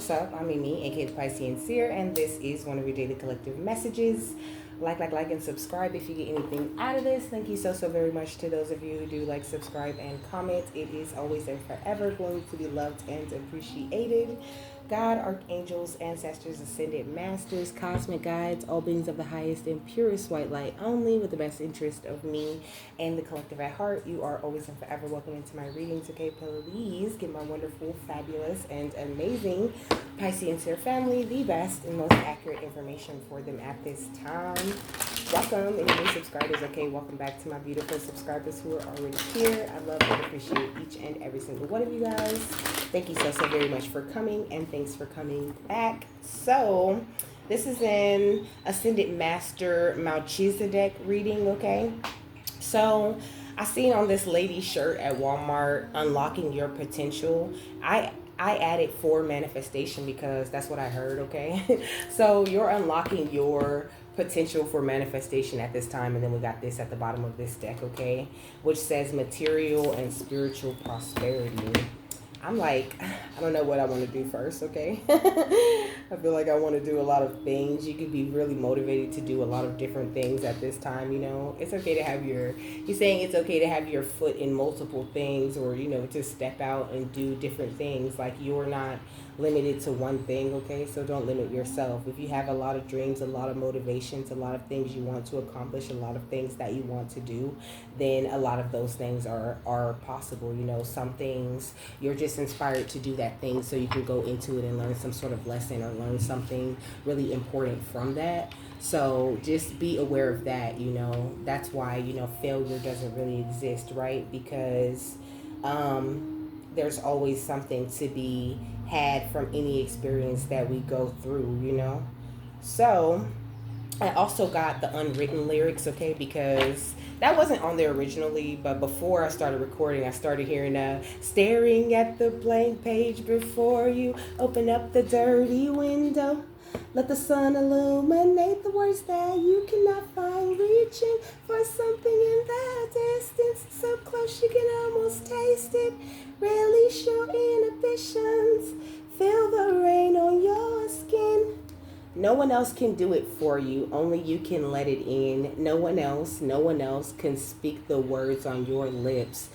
what's up? I'm Mimi, aka the Piscean Seer, and this is one of your daily collective messages. Like, and subscribe if you get anything out of this. Thank you so very much to those of you who do like, subscribe, and comment. It is always and forever going to be loved and appreciated. God, archangels, ancestors, ascended masters, cosmic guides, all beings of the highest and purest white light only, with the best interest of me and the collective at heart. You are always and forever welcome into my readings, okay? Please give my wonderful, fabulous, and amazing Piscean Seer family the best and most accurate information for them at this time. Welcome, any new subscribers, okay? Welcome back to my beautiful subscribers who are already here. I love and appreciate each and every single one of you guys. Thank you so very much for coming, and thanks for coming back. So, this is an Ascended Master Malchizidek reading, okay? So, I seen on this lady's shirt at Walmart, unlocking your potential. I added for manifestation because that's what I heard, okay? So, you're unlocking your potential for manifestation at this time, and then we got this at the bottom of this deck, okay, which says material and spiritual prosperity. I'm like, I don't know what I want to do first, okay? I feel like I want to do a lot of things. You could be really motivated to do a lot of different things at this time, you know. It's okay to have you're saying it's okay to have your foot in multiple things, or, you know, to step out and do different things. Like, you're not limited to one thing, okay? So don't limit yourself. If you have a lot of dreams, a lot of motivations, a lot of things you want to accomplish, a lot of things that you want to do, then a lot of those things are possible. You know, some things you're just inspired to do that thing so you can go into it and learn some sort of lesson or learn something really important from that. So just be aware of that, you know. That's why, you know, failure doesn't really exist, right? Because there's always something to be had from any experience that we go through, you know. So I also got the unwritten lyrics, okay, because that wasn't on there originally, but before I started recording, I started hearing staring at the blank page before you, open up the dirty window, let the sun illuminate the words that you cannot find, reaching for something in the distance, so close you can almost taste it, release your inhibitions, feel the rain on your skin. No one else can do it for you. Only you can let it in. No one else can speak the words on your lips.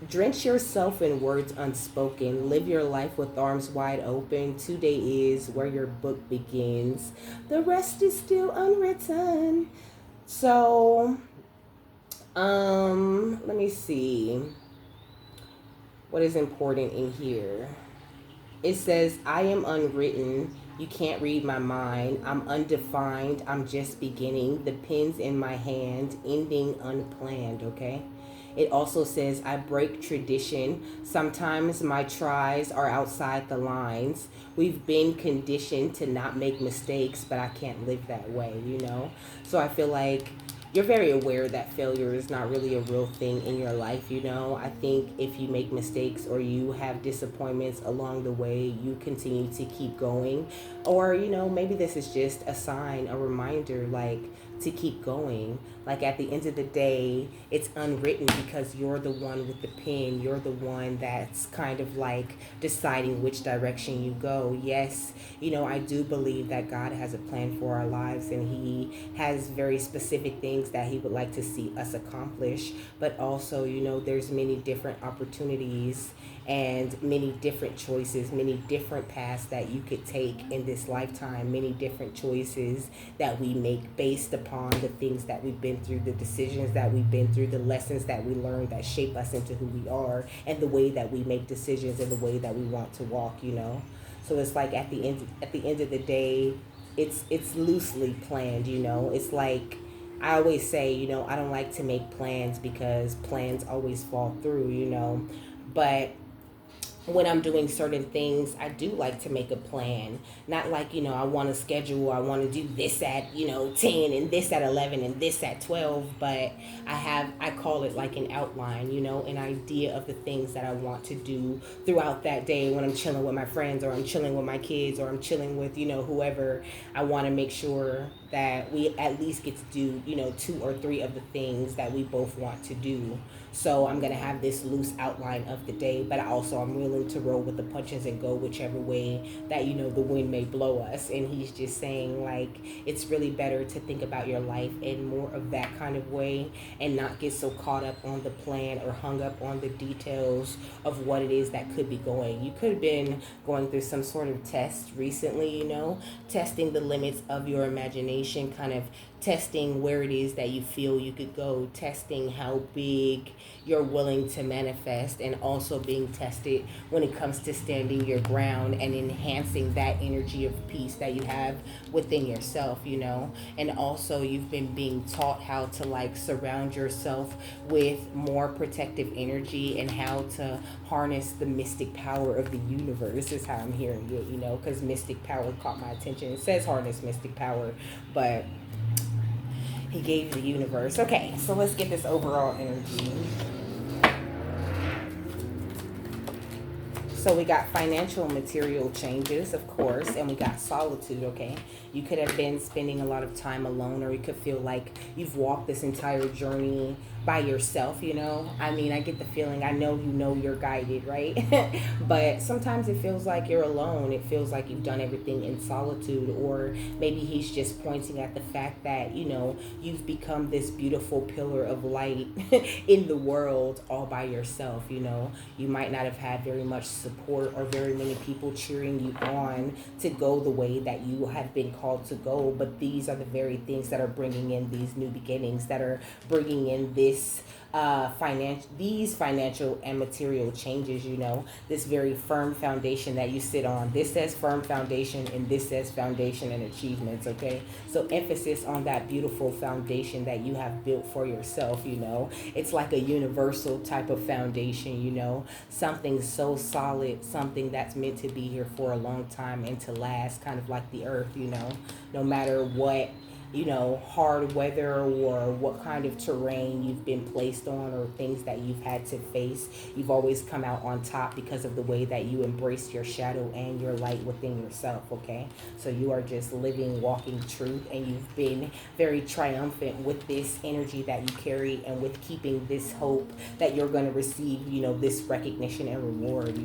Drench yourself in words unspoken. Live your life with arms wide open. Today is where your book begins. The rest is still unwritten. So, let me see. What is important in here? It says, I am unwritten. You can't read my mind. I'm undefined. I'm just beginning. The pen's in my hand, ending unplanned, okay? It also says, I break tradition. Sometimes my tries are outside the lines. We've been conditioned to not make mistakes, but I can't live that way, you know? So I feel like you're very aware that failure is not really a real thing in your life, you know. I think if you make mistakes or you have disappointments along the way, you continue to keep going. Or, you know, maybe this is just a sign, a reminder, like, to keep going. Like, at the end of the day, it's unwritten because you're the one with the pen. You're the one that's kind of like deciding which direction you go. Yes, you know, I do believe that God has a plan for our lives, and he has very specific things that he would like to see us accomplish. But also, you know, there's many different opportunities and many different choices, many different paths that you could take in this lifetime, many different choices that we make based upon the things that we've been through, the decisions that we've been through, the lessons that we learned that shape us into who we are, and the way that we make decisions and the way that we want to walk, you know. So it's like at the end of the day, it's loosely planned, you know. It's like I always say, you know, I don't like to make plans because plans always fall through, you know. But when I'm doing certain things, I do like to make a plan. Not like, you know, I want to schedule, I want to do this at, you know, 10 and this at 11 and this at 12, but I call it like an outline, you know, an idea of the things that I want to do throughout that day when I'm chilling with my friends, or I'm chilling with my kids, or I'm chilling with, you know, whoever. I want to make sure that we at least get to do, 2 or 3 of the things that we both want to do. So I'm gonna have this loose outline of the day, but also I'm willing to roll with the punches and go whichever way that the wind may blow us. And he's just saying like it's really better to think about your life in more of that kind of way and not get so caught up on the plan or hung up on the details of what it is that could be going. You could have been going through some sort of test recently, testing the limits of your imagination, kind of testing where it is that you feel you could go, testing how big you're willing to manifest, and also being tested when it comes to standing your ground and enhancing that energy of peace that you have within yourself, and also you've been being taught how to like surround yourself with more protective energy and how to harness the mystic power of the universe is how I'm hearing it, because mystic power caught my attention. It says harness mystic power, but he gave the universe. Okay, so let's get this overall energy. So we got financial material changes, of course, and we got solitude, okay? You could have been spending a lot of time alone, or you could feel like you've walked this entire journey by yourself, I mean, I get the feeling, I know you're guided, right? But sometimes it feels like you're alone. It feels like you've done everything in solitude, or maybe he's just pointing at the fact that, you've become this beautiful pillar of light in the world all by yourself, You might not have had very much support or very many people cheering you on to go the way that you have been called to go, but these are the very things that are bringing in these new beginnings, that are bringing in these financial and material changes, this very firm foundation that you sit on. This says firm foundation and this says foundation and achievements, okay? So emphasis on that beautiful foundation that you have built for yourself, It's like a universal type of foundation, something so solid, something that's meant to be here for a long time and to last, kind of like the earth, no matter what hard weather or what kind of terrain you've been placed on or things that you've had to face, you've always come out on top because of the way that you embrace your shadow and your light within yourself, okay? So you are just living, walking truth, and you've been very triumphant with this energy that you carry and with keeping this hope that you're going to receive, this recognition and reward,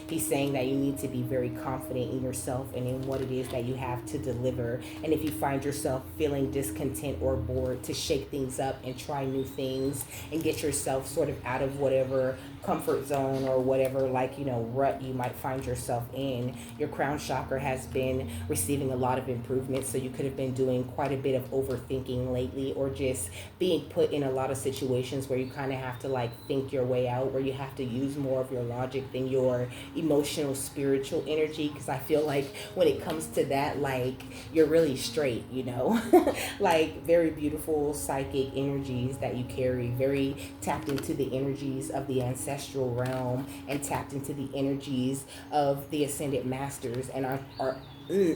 He's saying that you need to be very confident in yourself and in what it is that you have to deliver. And if you find yourself feeling discontent or bored, to shake things up and try new things and get yourself sort of out of whatever comfort zone or whatever rut you might find yourself in. Your crown chakra has been receiving a lot of improvement, so you could have been doing quite a bit of overthinking lately, or just being put in a lot of situations where you kind of have to think your way out, where you have to use more of your logic than your emotional spiritual energy, because I feel like when it comes to that, you're really straight, very beautiful psychic energies that you carry, very tapped into the energies of the ancestral realm and tapped into the energies of the ascended masters and our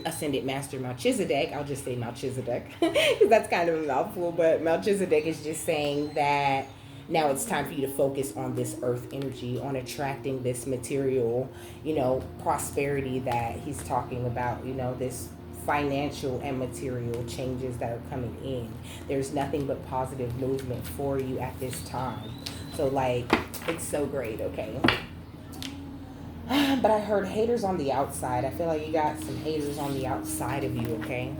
ascended master Malchizidek. I'll just say Malchizidek because that's kind of a mouthful, but Malchizidek is just saying that now it's time for you to focus on this earth energy, on attracting this material, prosperity that he's talking about, this financial and material changes that are coming in. There's nothing but positive movement for you at this time. So it's so great, okay? But I heard haters on the outside. I feel like you got some haters on the outside of you, okay?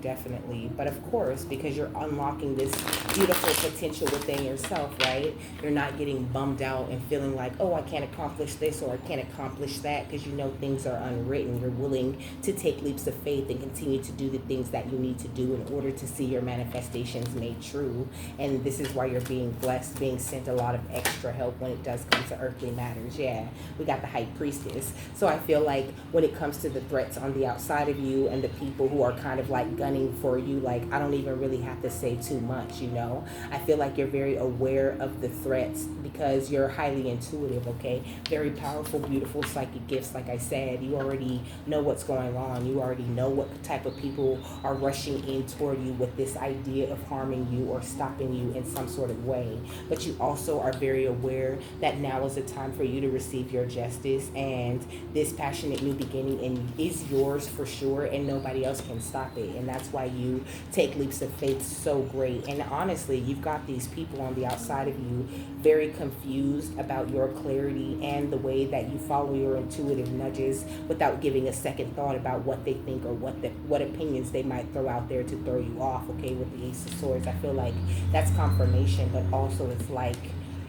Definitely. But of course, because you're unlocking this beautiful potential within yourself, right? You're not getting bummed out and feeling like, oh, I can't accomplish this or I can't accomplish that, because things are unwritten. You're willing to take leaps of faith and continue to do the things that you need to do in order to see your manifestations made true. And this is why you're being blessed, being sent a lot of extra help when it does come to earthly matters. Yeah, we got the high priestess. So I feel like when it comes to the threats on the outside of you and the people who are kind of gunning for you, I don't even really have to say too much, well. I feel like you're very aware of the threats because you're highly intuitive, okay? Very powerful, beautiful psychic gifts. Like I said, you already know what's going on. You already know what type of people are rushing in toward you with this idea of harming you or stopping you in some sort of way. But you also are very aware that now is the time for you to receive your justice, and this passionate new beginning is yours for sure, and nobody else can stop it. And that's why you take leaps of faith so great. And honestly, you've got these people on the outside of you very confused about your clarity and the way that you follow your intuitive nudges without giving a second thought about what they think or what opinions they might throw out there to throw you off. Okay, with the Ace of Swords, I feel like that's confirmation, but also it's like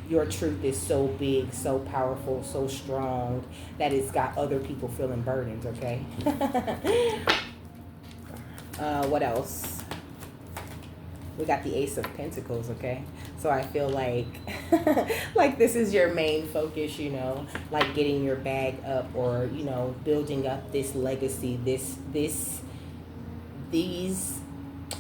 your truth is so big, so powerful, so strong that it's got other people feeling burdens. Okay. What else? We got the Ace of Pentacles, okay? So I feel like like this is your main focus, you know, like getting your bag up, or, you know, building up this legacy, these,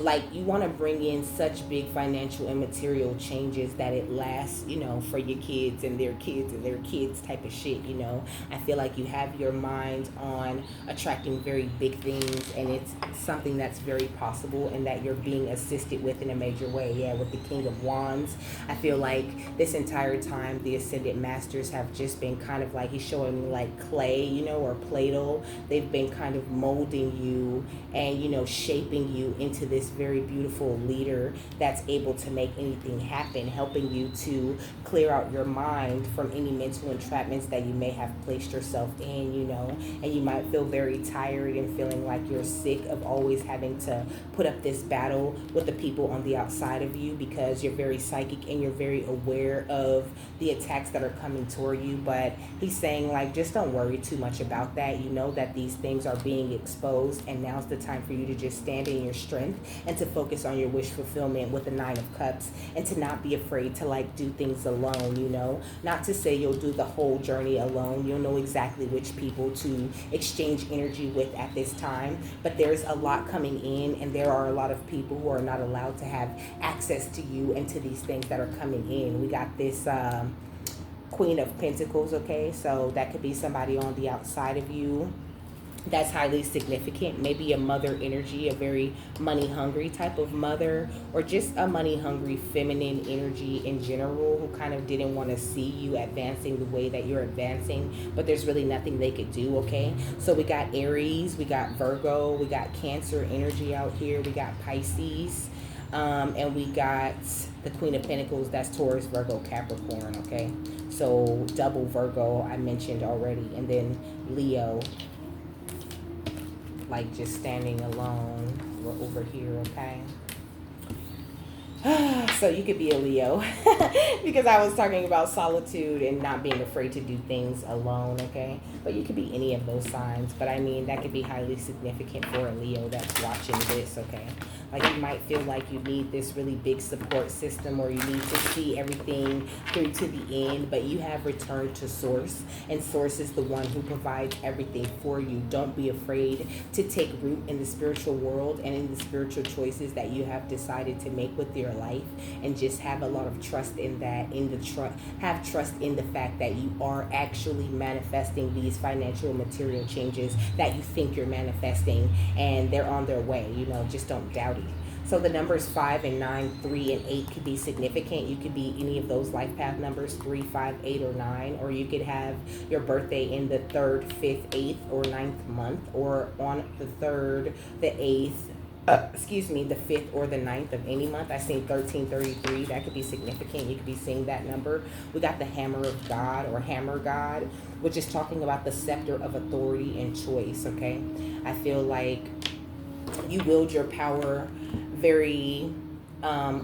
like, you want to bring in such big financial and material changes that it lasts, you know, for your kids and their kids and their kids type of shit, you know. I feel like you have your mind on attracting very big things, and it's something that's very possible and that you're being assisted with in a major way. Yeah, with the King of Wands, I feel like this entire time the Ascended Masters have just been kind of like, he's showing me like clay, you know, or Play-Doh. They've been kind of molding you and, you know, shaping you into this very beautiful leader that's able to make anything happen, helping you to clear out your mind from any mental entrapments that you may have placed yourself in, you know. And you might feel very tired and feeling like you're sick of always having to put up this battle with the people on the outside of you, because you're very psychic and you're very aware of the attacks that are coming toward you. But he's saying, like, just don't worry too much about that. You know that these things are being exposed, and now's the time for you to just stand in your strength and to focus on your wish fulfillment with the Nine of Cups, and to not be afraid to, like, do things alone, you know. Not to say you'll do the whole journey alone. You'll know exactly which people to exchange energy with at this time, but there's a lot coming in, and there are a lot of people who are not allowed to have access to you and to these things that are coming in. We got this Queen of Pentacles, okay? So that could be somebody on the outside of you that's highly significant. Maybe a mother energy, a very money hungry type of mother, or just a money hungry feminine energy in general, who kind of didn't want to see you advancing the way that you're advancing, but there's really nothing they could do. Okay, so we got Aries, we got Virgo, we got Cancer energy out here, we got Pisces, and we got the Queen of Pentacles, that's Taurus, Virgo, Capricorn. Okay, so double Virgo I mentioned already, and then Leo, like just standing alone. We're over here, okay? So you could be a Leo because I was talking about solitude and not being afraid to do things alone, okay? But you could be any of those signs. But I mean, that could be highly significant for a Leo that's watching this, okay? Like, you might feel like you need this really big support system, or you need to see everything through to the end, but you have returned to Source, and Source is the one who provides everything for you. Don't be afraid to take root in the spiritual world and in the spiritual choices that you have decided to make with your life, and just have a lot of trust in that, have trust in the fact that you are actually manifesting these financial and material changes that you think you're manifesting, and they're on their way. You know, just don't doubt it. So the numbers 5 and 9, 3 and 8 could be significant. You could be any of those life path numbers, 3, 5, 8, or 9, or you could have your birthday in the 3rd, 5th, 8th, or 9th month, or on the 3rd, the 8th, the 5th or the 9th of any month. I seen 1333. That could be significant. You could be seeing that number. We got the Hammer of God, or Hammer God, which is talking about the scepter of authority and choice, okay? I feel like you wield your power very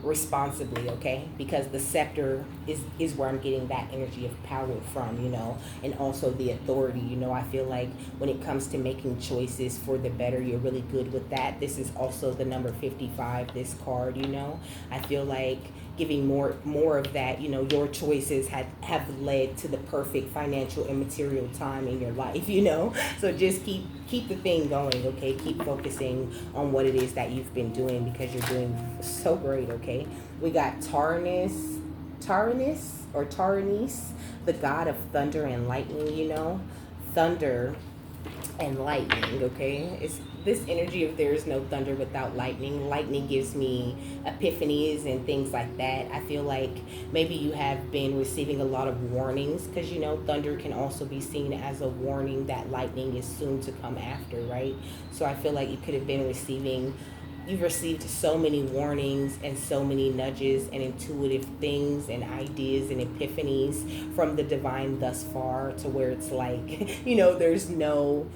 responsibly, okay? Because the scepter is where I'm getting that energy of power from, you know, and also the authority. You know, I feel like when it comes to making choices for the better, you're really good with that. This is also the number 55, this card, you know. I feel like giving more of that. You know, your choices have led to the perfect financial and material time in your life, you know. So just keep the thing going, okay? Keep focusing on what it is that you've been doing, because you're doing so great, okay? We got Taranis, the god of thunder and lightning, you know. Thunder and lightning, okay? It's this energy of there is no thunder without lightning. Lightning gives me epiphanies and things like that. I feel like maybe you have been receiving a lot of warnings, because you know thunder can also be seen as a warning that lightning is soon to come after, right? So I feel like you could have been receiving, you've received so many warnings and so many nudges and intuitive things and ideas and epiphanies from the divine thus far, to where it's like, you know, there's no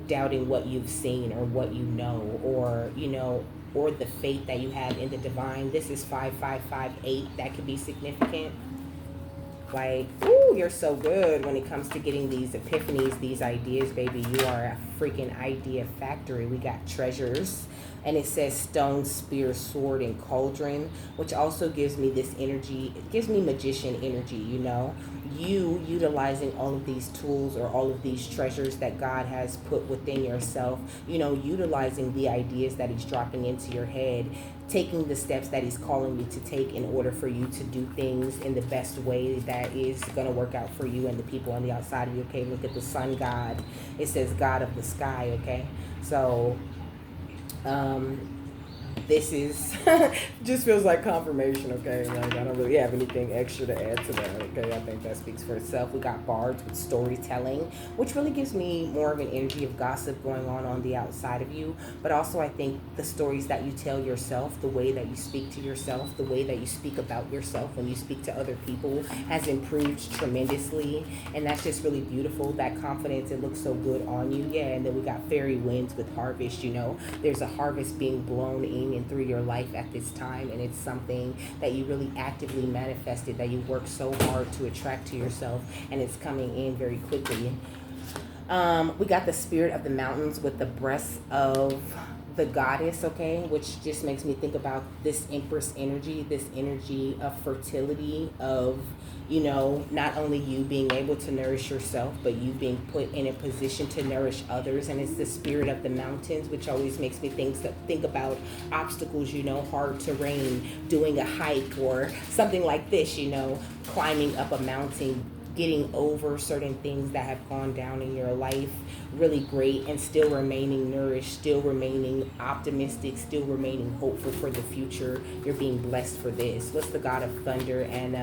doubting what you've seen or what you know, or you know, or the faith that you have in the divine. This is 5558. That could be significant. Like, ooh, you're so good when it comes to getting these epiphanies, these ideas, baby. You are a freaking idea factory. We got treasures, and it says stone, spear, sword, and cauldron, which also gives me this energy. It gives me magician energy, you know. You utilizing all of these tools or all of these treasures that God has put within yourself, you know, utilizing the ideas that He's dropping into your head, taking the steps that He's calling you to take in order for you to do things in the best way that is going to work out for you and the people on the outside of you, okay? Look at the sun god. It says God of the sky, okay? So, this is just feels like confirmation, okay? Like, I don't really have anything extra to add to that, okay? I think that speaks for itself. We got bards with storytelling, which really gives me more of an energy of gossip going on the outside of you. But also, I think the stories that you tell yourself, the way that you speak to yourself, the way that you speak about yourself when you speak to other people has improved tremendously. And that's just really beautiful. That confidence, it looks so good on you. Yeah, and then we got fairy winds with harvest, you know. There's a harvest being blown in and through your life at this time, and it's something that you really actively manifested, that you work so hard to attract to yourself, and it's coming in very quickly. We got the spirit of the mountains with the breasts of the goddess, okay, which just makes me think about this empress energy, this energy of fertility, of, you know, not only you being able to nourish yourself, but you being put in a position to nourish others. And it's the spirit of the mountains, which always makes me think about obstacles, you know, hard terrain, doing a hike or something like this, you know, climbing up a mountain, getting over certain things that have gone down in your life, really great, and still remaining nourished, still remaining optimistic, still remaining hopeful for the future. You're being blessed for this. What's the god of thunder and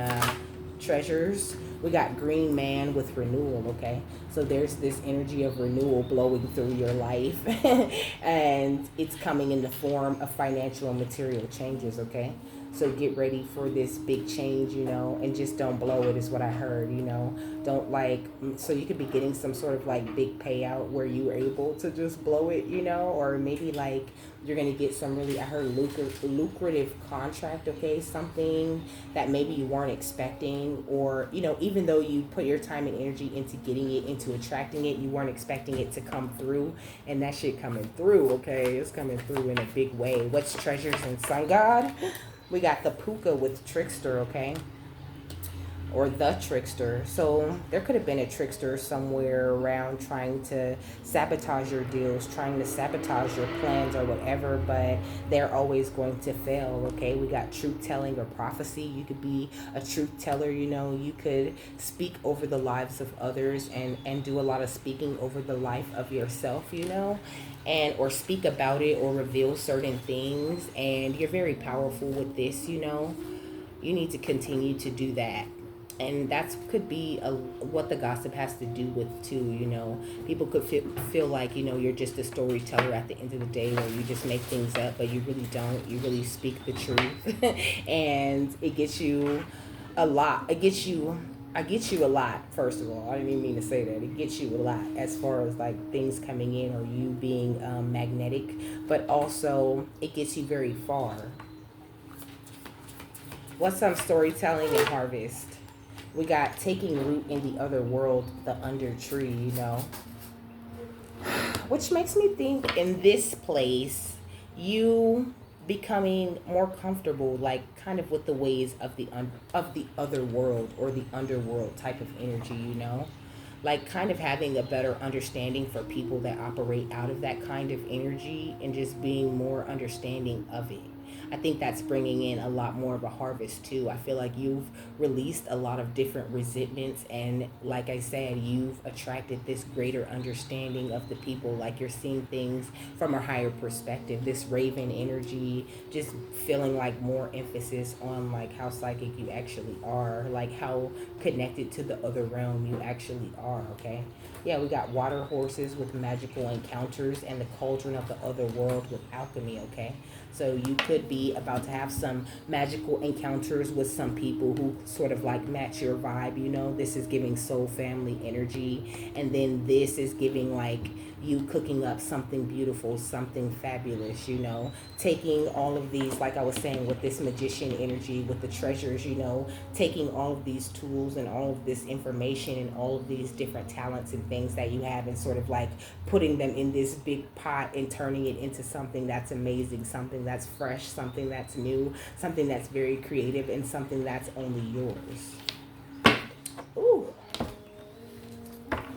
treasures? We got green man with renewal, okay? So there's this energy of renewal blowing through your life and it's coming in the form of financial and material changes, okay? So get ready for this big change, you know, and just don't blow it is what I heard, you know. Don't like, so you could be getting some sort of like big payout where you were able to just blow it, you know, or maybe like you're going to get some really, I heard lucrative contract, okay, something that maybe you weren't expecting, or, you know, even though you put your time and energy into getting it, into attracting it, you weren't expecting it to come through, and that shit coming through, okay, it's coming through in a big way. What's treasures and sun god? We got the puka with trickster, okay? Or the trickster. So there could have been a trickster somewhere around trying to sabotage your deals, trying to sabotage your plans or whatever, but they're always going to fail, okay? We got truth telling or prophecy. You could be a truth teller, you know. You could speak over the lives of others and do a lot of speaking over the life of yourself, you know, and or speak about it or reveal certain things. And you're very powerful with this, you know. You need to continue to do that. And that could be what the gossip has to do with too, you know. People could feel like, you know, you're just a storyteller at the end of the day, where you just make things up, but you really don't. You really speak the truth. And it gets you a lot. I get you a lot, first of all. I didn't even mean to say that. It gets you a lot as far as like things coming in or you being magnetic, but also it gets you very far. What's some storytelling and harvest? We got taking root in the other world, the under tree, you know. Which makes me think in this place, you becoming more comfortable, like kind of with the ways of the other world or the underworld type of energy, like kind of having a better understanding for people that operate out of that kind of energy and just being more understanding of it. I think that's bringing in a lot more of a harvest too. I feel like you've released a lot of different resentments, and like I said, you've attracted this greater understanding of the people. Like you're seeing things from a higher perspective. This raven energy, just feeling like more emphasis on like how psychic you actually are, like how connected to the other realm you actually are. Okay, yeah, we got water horses with magical encounters and the cauldron of the other world with alchemy. Okay, so you could be about to have some magical encounters with some people who sort of like match your vibe. This is giving soul family energy, and then this is giving like you cooking up something beautiful, something fabulous, taking all of these, like I was saying, with this magician energy, with the treasures, taking all of these tools and all of this information and all of these different talents and things that you have, and sort of like putting them in this big pot and turning it into something that's amazing, something that's fresh, something that's new, something that's very creative, and something that's only yours. Ooh.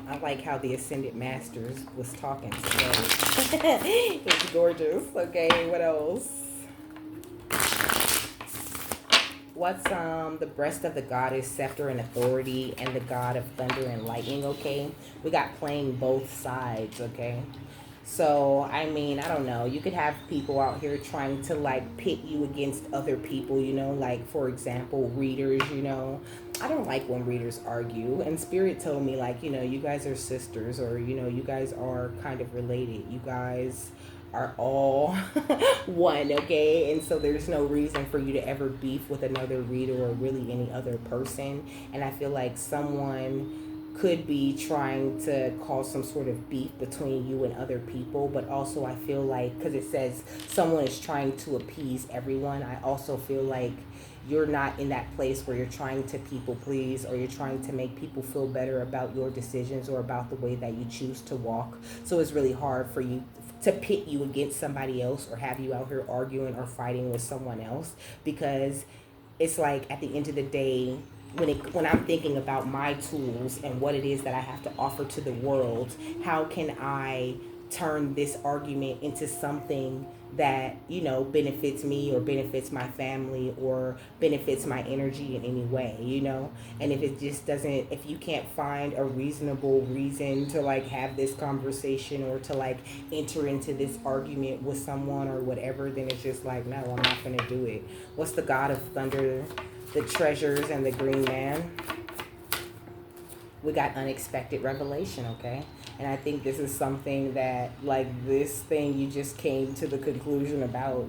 I like how the Ascended Masters was talking today. It's gorgeous. Okay, what else? What's the breast of the goddess, scepter and authority, and the god of thunder and lightning? Okay, we got playing both sides. Okay, so I mean, I don't know. You could have people out here trying to like pit you against other people. Like for example, readers. I don't like when readers argue. And Spirit told me like, you guys are sisters, or you guys are kind of related. You guys are all one, okay? And so there's no reason for you to ever beef with another reader or really any other person. And I feel like someone could be trying to cause some sort of beef between you and other people, but also I feel like, because it says someone is trying to appease everyone, I also feel like you're not in that place where you're trying to people please, or you're trying to make people feel better about your decisions or about the way that you choose to walk. So it's really hard for you to pit you against somebody else, or have you out here arguing or fighting with someone else, because it's like at the end of the day, when I'm thinking about my tools and what it is that I have to offer to the world, how can I turn this argument into something that benefits me or benefits my family or benefits my energy in any way, and if it just doesn't, if you can't find a reasonable reason to like have this conversation or to like enter into this argument with someone or whatever, then it's just like, no, I'm not gonna do it. What's the god of thunder, the treasures, and the green man? We got unexpected revelation. Okay, and I think this is something that, like, this thing you just came to the conclusion about,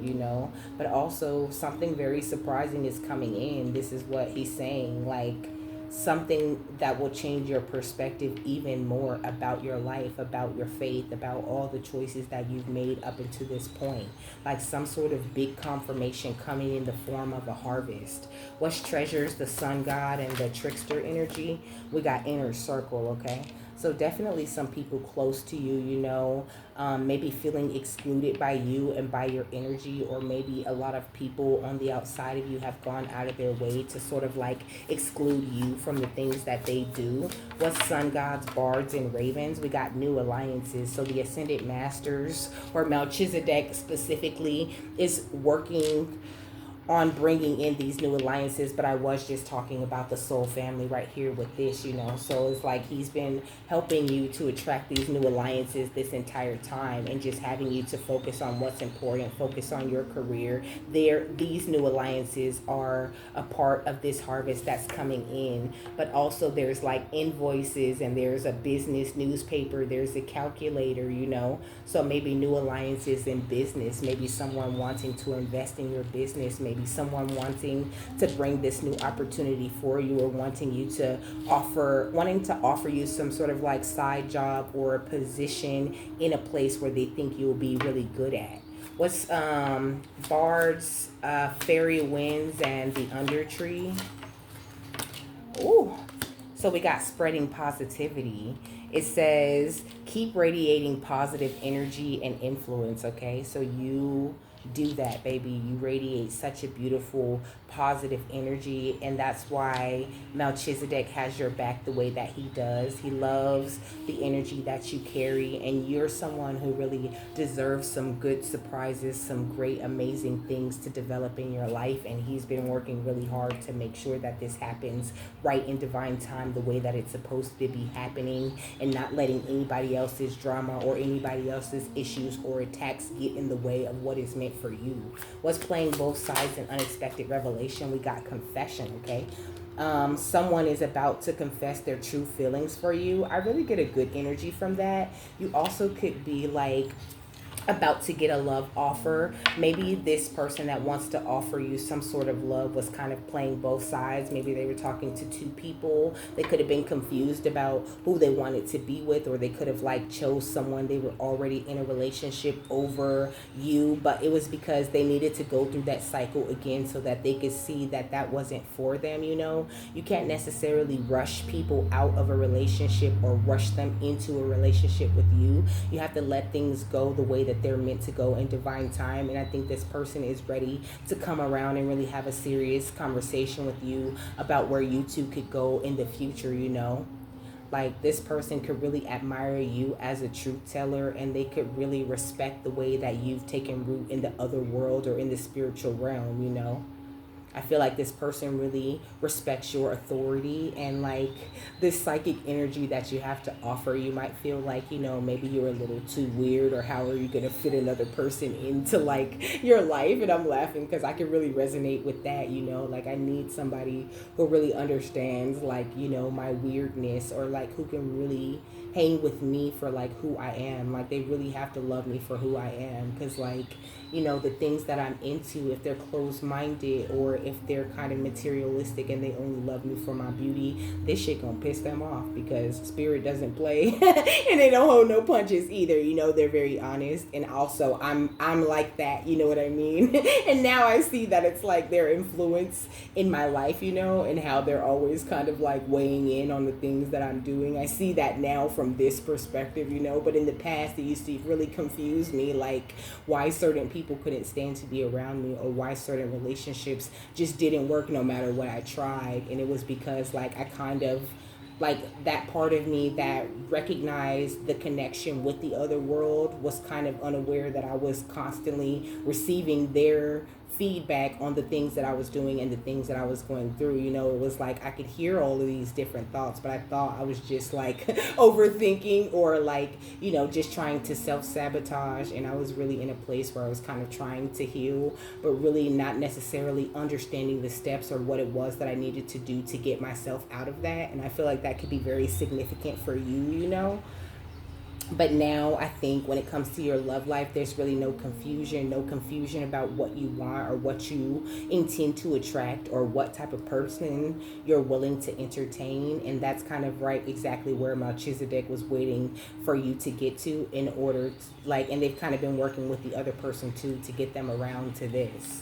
but also something very surprising is coming in. This is what he's saying, like something that will change your perspective even more about your life, about your faith, about all the choices that you've made up until this point. Like some sort of big confirmation coming in the form of a harvest. What's treasures, the sun god and the trickster energy? We got inner circle. Okay, so definitely some people close to you, maybe feeling excluded by you and by your energy, or maybe a lot of people on the outside of you have gone out of their way to sort of like exclude you from the things that they do. What's sun gods, bards, and ravens? We got new alliances. So the Ascended Masters, or Malchizidek specifically, is working on bringing in these new alliances, but I was just talking about the soul family right here with this, so it's like he's been helping you to attract these new alliances this entire time, and just having you to focus on what's important, focus on your career. These new alliances are a part of this harvest that's coming in, but also there's like invoices, and there's a business newspaper, there's a calculator, so maybe new alliances in business, maybe someone wanting to invest in your business, maybe someone wanting to bring this new opportunity for you, or wanting to offer you some sort of like side job or a position in a place where they think you'll be really good at. What's bards, fairy winds, and the under tree? Ooh, so we got spreading positivity. It says keep radiating positive energy and influence. Okay, so you do that, baby. You radiate such a beautiful, positive energy, and that's why Melchizedek has your back the way that he does. He loves the energy that you carry, and you're someone who really deserves some good surprises, some great, amazing things to develop in your life, and he's been working really hard to make sure that this happens right in divine time, the way that it's supposed to be happening, and not letting anybody else's drama or anybody else's issues or attacks get in the way of what is meant for you. What's playing both sides in unexpected revelation? We got confession, okay? Someone is about to confess their true feelings for you. I really get a good energy from that. You also could be like about to get a love offer. Maybe this person that wants to offer you some sort of love was kind of playing both sides. Maybe they were talking to two people. They could have been confused about who they wanted to be with, or they could have like chose someone they were already in a relationship over you, but it was because they needed to go through that cycle again so that they could see that that wasn't for them. You can't necessarily rush people out of a relationship or rush them into a relationship with you. You have to let things go the way that they're meant to go in divine time. And I think this person is ready to come around and really have a serious conversation with you about where you two could go in the future. Like, this person could really admire you as a truth teller, and they could really respect the way that you've taken root in the other world or in the spiritual realm. I feel like this person really respects your authority and like this psychic energy that you have to offer. You might feel like, maybe you're a little too weird, or how are you going to fit another person into like your life? And I'm laughing because I can really resonate with that, like I need somebody who really understands like, my weirdness, or like who can really hang with me for like who I am. Like, they really have to love me for who I am, because like, the things that I'm into, if they're closed-minded or if they're kind of materialistic and they only love me for my beauty, this shit gonna piss them off, because spirit doesn't play and they don't hold no punches either. They're very honest, and also I'm like that, you know what I mean? And now I see that it's like their influence in my life, and how they're always kind of like weighing in on the things that I'm doing. I see that now from this perspective, but in the past it used to really confuse me, like why certain people couldn't stand to be around me, or why certain relationships just didn't work no matter what I tried. And it was because like I kind of like that part of me that recognized the connection with the other world was kind of unaware that I was constantly receiving their feedback on the things that I was doing and the things that I was going through. It was like I could hear all of these different thoughts, but I thought I was just like overthinking, or like, just trying to self-sabotage. And I was really in a place where I was kind of trying to heal, but really not necessarily understanding the steps or what it was that I needed to do to get myself out of that. And I feel like that could be very significant for you. But now I think when it comes to your love life, there's really no confusion about what you want or what you intend to attract or what type of person you're willing to entertain. And that's kind of right exactly where Melchizedek was waiting for you to get to, in order to, like, and they've kind of been working with the other person too to get them around to this.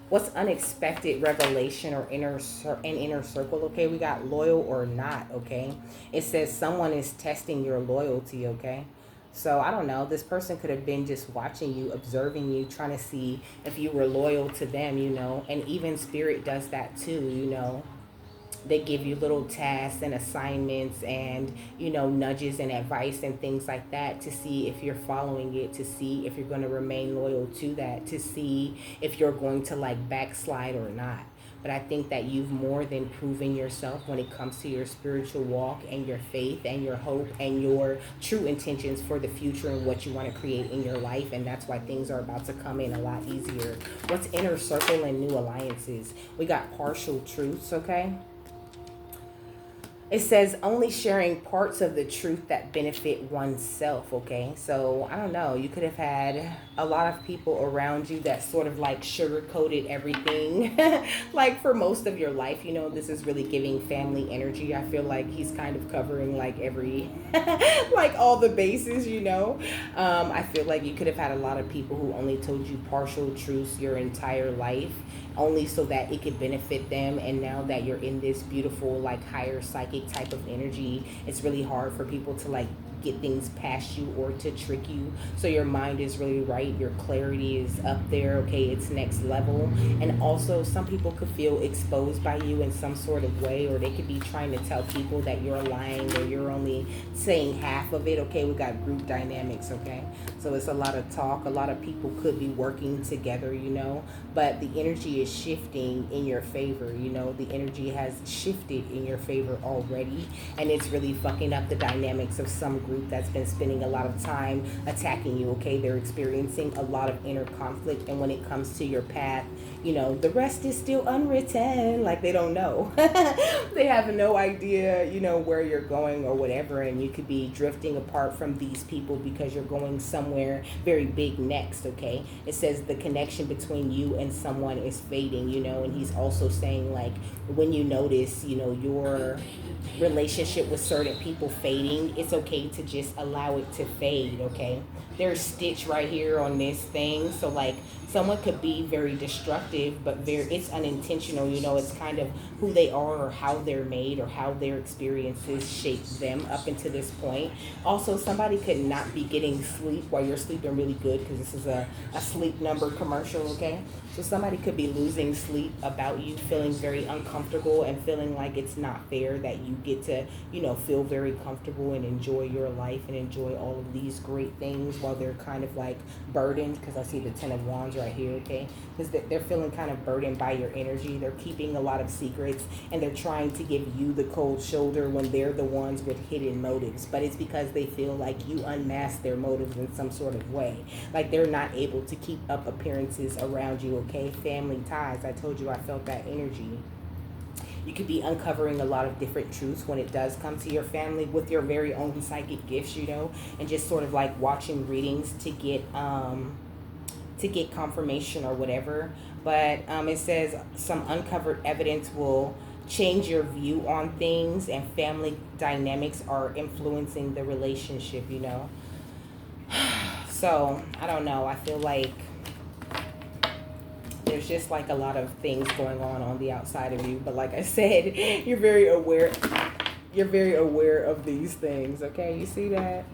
What's unexpected revelation or inner circle? Okay, we got loyal or not. Okay, it says someone is testing your loyalty. Okay, so I don't know. This person could have been just watching you, observing you, trying to see if you were loyal to them. And even spirit does that too. They give you little tasks and assignments and nudges and advice and things like that to see if you're following it, to see if you're going to remain loyal to that, to see if you're going to like backslide or not. But I think that you've more than proven yourself when it comes to your spiritual walk and your faith and your hope and your true intentions for the future and what you want to create in your life. And that's why things are about to come in a lot easier. What's inner circle and new alliances? We got partial truths. Okay, it says only sharing parts of the truth that benefit oneself. Okay, so I don't know, you could have had a lot of people around you that sort of like sugar-coated everything like for most of your life. This is really giving family energy. I feel like he's kind of covering like every like all the bases. I feel like you could have had a lot of people who only told you partial truths your entire life, only so that it could benefit them. And now that you're in this beautiful like higher psychic type of energy, it's really hard for people to like get things past you or to trick you. So your mind is really right, your clarity is up there, okay, it's next level. And also some people could feel exposed by you in some sort of way, or they could be trying to tell people that you're lying or you're only saying half of it, okay. We got group dynamics, okay. So it's a lot of talk, a lot of people could be working together, but the energy is shifting in your favor, the energy has shifted in your favor already, and it's really fucking up the dynamics of some group that's been spending a lot of time attacking you, okay. They're experiencing a lot of inner conflict, and when it comes to your path, the rest is still unwritten, like they don't know. They have no idea, where you're going or whatever, and you could be drifting apart from these people because you're going somewhere very big next, okay. It says the connection between you and someone is fading, and he's also saying, like, when you notice, your relationship with certain people fading, it's okay to just allow it to fade, okay. There's stitch right here on this thing, so like someone could be very destructive, but it's unintentional, it's kind of who they are or how they're made or how their experiences shape them up into this point. Also, somebody could not be getting sleep while you're sleeping really good, because this is a sleep number commercial, okay. So somebody could be losing sleep about you, feeling very uncomfortable and feeling like it's not fair that you get to, feel very comfortable and enjoy your life and enjoy all of these great things while they're kind of like burdened, because I see the 10 of Wands right here, okay, because they're feeling kind of burdened by your energy. They're keeping a lot of secrets, and they're trying to give you the cold shoulder when they're the ones with hidden motives, but it's because they feel like you unmask their motives in some sort of way, like they're not able to keep up appearances around you, okay. Family ties, I told you I felt that energy. You could be uncovering a lot of different truths when it does come to your family with your very own psychic gifts, and just sort of like watching readings to get confirmation or whatever. But it says some uncovered evidence will change your view on things, and family dynamics are influencing the relationship, So I don't know, I feel like there's just like a lot of things going on the outside of you, but like I said, you're very aware of these things, okay. You see that?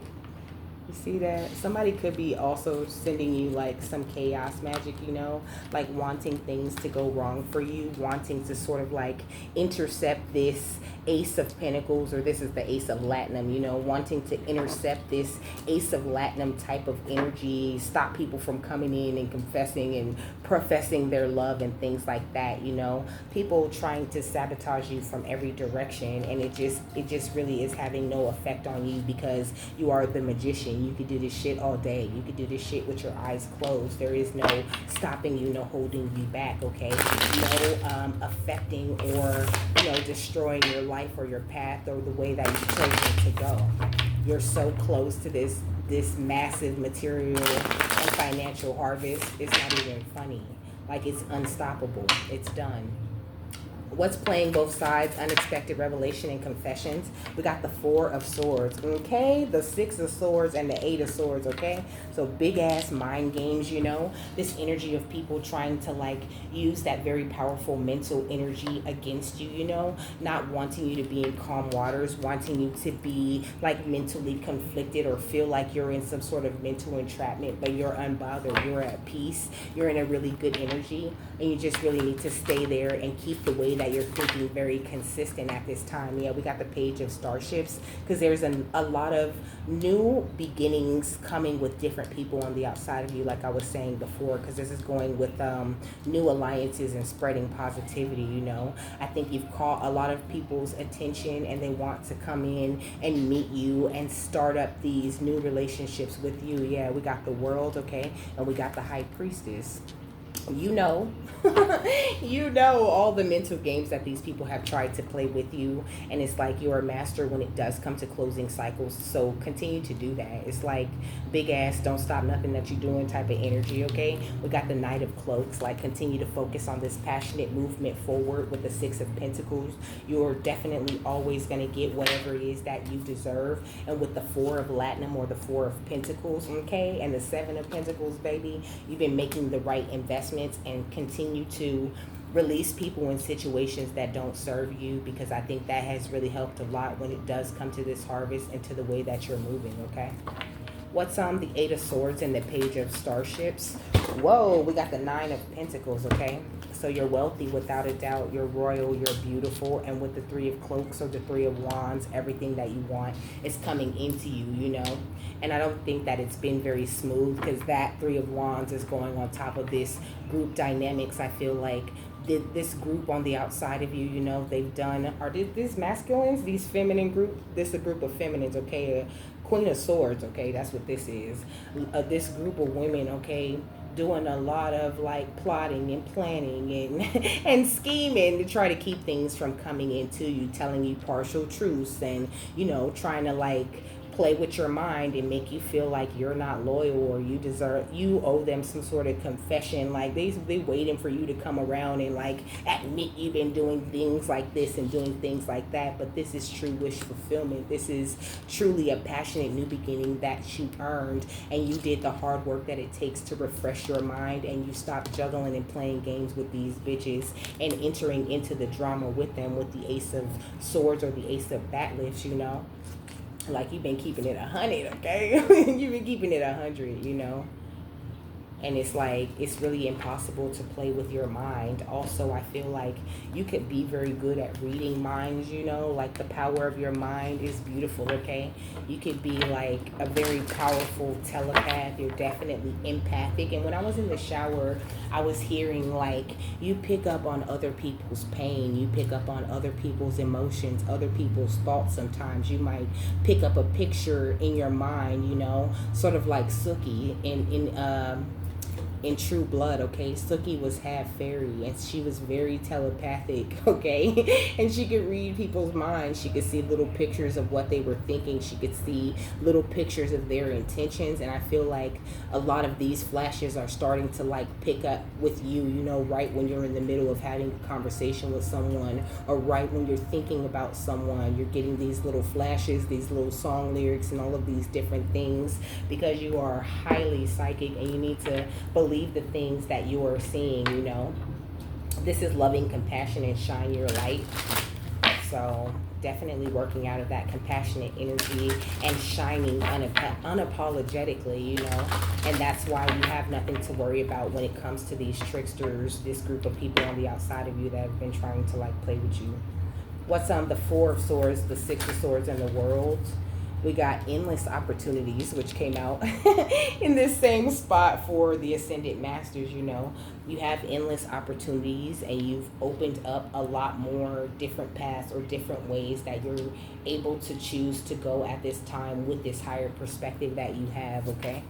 Somebody could be also sending you like some chaos magic, like wanting things to go wrong for you, wanting to sort of like intercept this Ace of Pentacles, or this is the Ace of Latinum, wanting to intercept this Ace of Latinum type of energy, stop people from coming in and confessing and professing their love and things like that, people trying to sabotage you from every direction, and it just really is having no effect on you, because you are the magician. You could do this shit all day. You could do this shit with your eyes closed. There is no stopping you, no holding you back, okay? No affecting or, destroying your life or your path or the way that you've chosen to go. You're so close to this massive material and financial harvest. It's not even funny. Like, it's unstoppable. It's done. What's playing both sides? Unexpected revelation and confessions. We got the 4 of Swords, okay? The 6 of Swords and the 8 of Swords, okay? So big ass mind games, This energy of people trying to like use that very powerful mental energy against you, Not wanting you to be in calm waters, wanting you to be like mentally conflicted or feel like you're in some sort of mental entrapment, but you're unbothered, you're at peace, you're in a really good energy, and you just really need to stay there and keep the way that you're thinking very consistent at this time. Yeah, we got the Page of Starships, because there's a lot of new beginnings coming with different people on the outside of you, like I was saying before, because this is going with new alliances and spreading positivity, I think you've caught a lot of people's attention, and they want to come in and meet you and start up these new relationships with you. Yeah, we got the World, okay, and we got the High Priestess. All the mental games that these people have tried to play with you, and it's like you're a master when it does come to closing cycles, so continue to do that. It's like big ass don't stop nothing that you're doing type of energy, okay. We got the Knight of Cloaks, like continue to focus on this passionate movement forward with the 6 of Pentacles. You're definitely always going to get whatever it is that you deserve, and with the 4 of Latinum or the 4 of Pentacles, okay, and the 7 of Pentacles, baby, you've been making the right investments, and continue to release people in situations that don't serve you, because I think that has really helped a lot when it does come to this harvest and to the way that you're moving, okay? What's the Eight of Swords and the Page of Starships? Whoa, we got the Nine of Pentacles, okay? So you're wealthy without a doubt. You're royal, you're beautiful. And with the Three of Cloaks or the Three of Wands, everything that you want is coming into you, you know? And I don't think that it's been very smooth, because that Three of Wands is going on top of this group dynamics. I feel like this group on the outside of you, you know, they've done, are these masculines, these feminine group, this is a group of feminines, okay? Queen of Swords, okay, that's what this is. This group of women, okay, doing a lot of like plotting and planning and and scheming to try to keep things from coming into you, telling you partial truths, and you know, trying to like play with your mind and make you feel like you're not loyal, or you owe them some sort of confession. Like they waiting for you to come around and like admit you've been doing things like this and doing things like that. But this is true wish fulfillment. This is truly a passionate new beginning that you earned, and you did the hard work that it takes to refresh your mind, and you stopped juggling and playing games with these bitches and entering into the drama with them with the Ace of Swords or the Ace of Batlifts, you know. Like, you've been keeping it 100, okay? You've been keeping it 100, you know? And it's like, it's really impossible to play with your mind. Also, I feel like you could be very good at reading minds, you know? Like, the power of your mind is beautiful, okay? You could be like a very powerful telepath. You're definitely empathic. And when I was in the shower, I was hearing like, you pick up on other people's pain. You pick up on other people's emotions, other people's thoughts. Sometimes you might pick up a picture in your mind, you know? Sort of like Suki in True Blood, okay? Suki was half fairy, and she was very telepathic, okay? And she could read people's minds. She could see little pictures of what they were thinking. She could see little pictures of their intentions. And I feel like a lot of these flashes are starting to like pick up with you, you know, right when you're in the middle of having a conversation with someone, or right when you're thinking about someone. You're getting these little flashes, these little song lyrics, and all of these different things, because you are highly psychic, and you need to believe the things that you are seeing, you know. This is loving compassion and shine your light. So definitely working out of that compassionate energy and shining unapologetically, you know. And that's why you have nothing to worry about when it comes to these tricksters, this group of people on the outside of you that have been trying to like play with you. What's the Four of Swords, the Six of Swords, and the World? We got endless opportunities, which came out in this same spot for the Ascended Masters, you know. You have endless opportunities, and you've opened up a lot more different paths or different ways that you're able to choose to go at this time with this higher perspective that you have, okay?